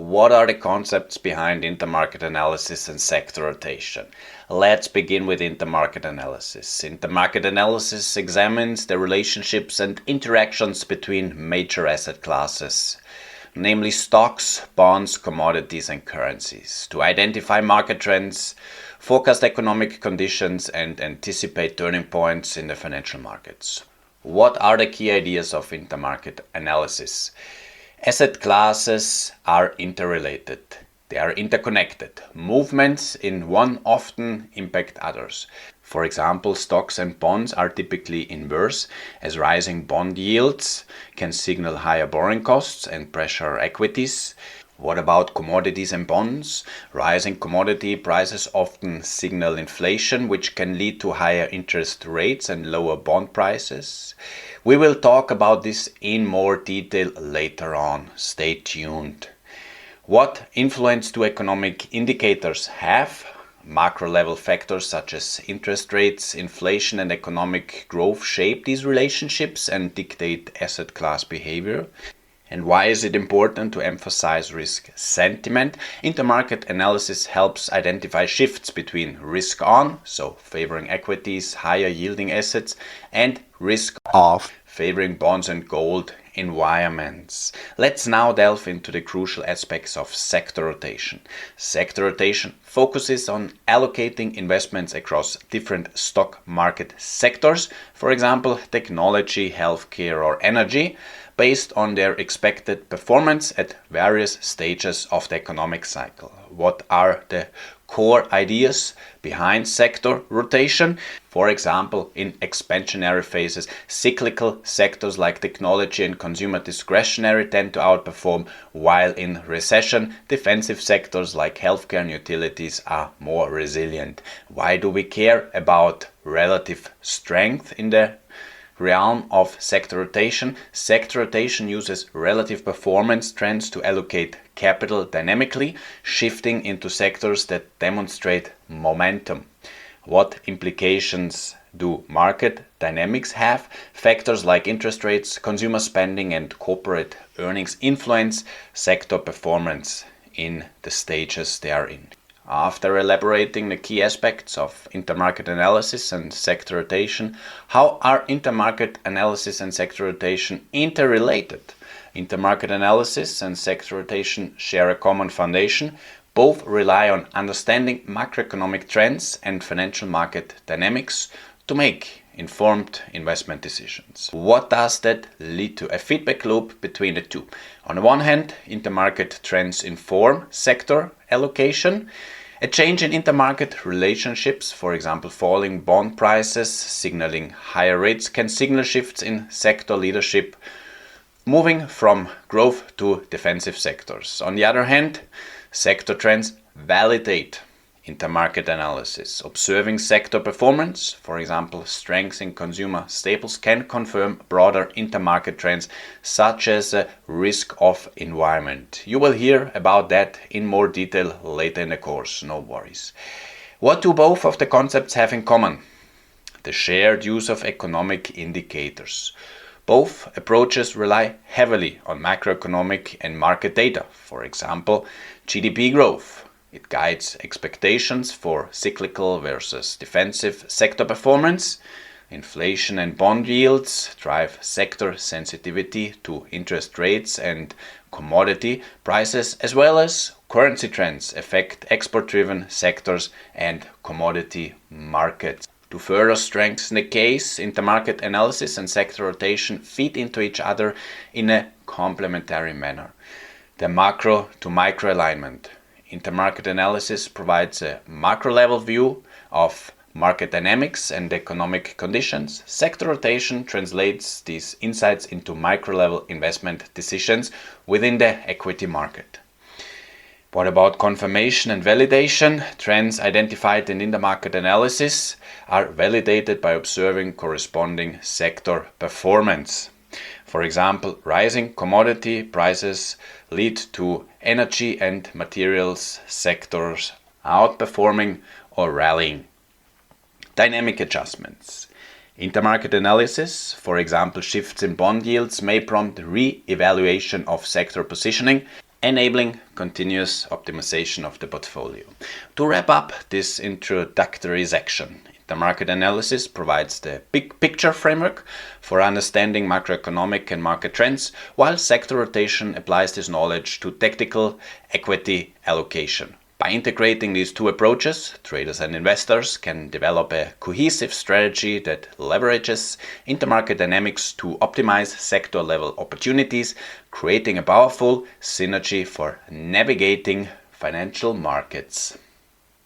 What are the concepts behind intermarket analysis and sector rotation? Let's begin with intermarket analysis. Intermarket analysis examines the relationships and interactions between major asset classes, namely stocks, bonds, commodities, and currencies, to identify market trends, forecast economic conditions, and anticipate turning points in the financial markets. What are the key ideas of intermarket analysis? Asset classes are interrelated. They are interconnected. Movements in one often impact others. For example, stocks and bonds are typically inverse, as rising bond yields can signal higher borrowing costs and pressure equities. What about commodities and bonds? Rising commodity prices often signal inflation, which can lead to higher interest rates and lower bond prices. We will talk about this in more detail later on. Stay tuned. What influence do economic indicators have? Macro level factors such as interest rates, inflation, and economic growth shape these relationships and dictate asset class behavior. And why is it important to emphasize risk sentiment? Intermarket analysis helps identify shifts between risk on, so favoring equities, higher yielding assets, and risk off, favoring bonds and gold environments. Let's now delve into the crucial aspects of sector rotation. Sector rotation focuses on allocating investments across different stock market sectors, for example, technology, healthcare, or energy, based on their expected performance at various stages of the economic cycle. What are the core ideas behind sector rotation? For example, in expansionary phases, cyclical sectors like technology and consumer discretionary tend to outperform, while in recession, defensive sectors like healthcare and utilities are more resilient. Why do we care about relative strength in the realm of sector rotation? Sector rotation uses relative performance trends to allocate capital dynamically, shifting into sectors that demonstrate momentum. What implications do market dynamics have? Factors like interest rates, consumer spending, and corporate earnings influence sector performance in the stages they are in. After elaborating the key aspects of intermarket analysis and sector rotation, how are intermarket analysis and sector rotation interrelated? Intermarket analysis and sector rotation share a common foundation. Both rely on understanding macroeconomic trends and financial market dynamics to make informed investment decisions. What does that lead to? A feedback loop between the two. On the one hand, intermarket trends inform sector allocation. A change in intermarket relationships, for example falling bond prices signaling higher rates, can signal shifts in sector leadership, moving from growth to defensive sectors. On the other hand, sector trends validate intermarket analysis. Observing sector performance, for example strength in consumer staples, can confirm broader intermarket trends such as a risk-off environment. You will hear about that in more detail later in the course, no worries. What do both of the concepts have in common? The shared use of economic indicators. Both approaches rely heavily on macroeconomic and market data, for example GDP growth. It guides expectations for cyclical versus defensive sector performance. Inflation and bond yields drive sector sensitivity to interest rates and commodity prices, as well as currency trends affect export-driven sectors and commodity markets. To further strengthen the case, intermarket analysis and sector rotation feed into each other in a complementary manner. The macro to micro alignment. Intermarket analysis provides a macro-level view of market dynamics and economic conditions. Sector rotation translates these insights into micro-level investment decisions within the equity market. What about confirmation and validation? Trends identified in intermarket analysis are validated by observing corresponding sector performance. For example, rising commodity prices lead to energy and materials sectors outperforming or rallying. Dynamic adjustments. Intermarket analysis, for example shifts in bond yields, may prompt re-evaluation of sector positioning. enabling continuous optimization of the portfolio. To wrap up this introductory section, the market analysis provides the big picture framework for understanding macroeconomic and market trends, while sector rotation applies this knowledge to tactical equity allocation. By integrating these two approaches, traders and investors can develop a cohesive strategy that leverages intermarket dynamics to optimize sector-level opportunities, creating a powerful synergy for navigating financial markets.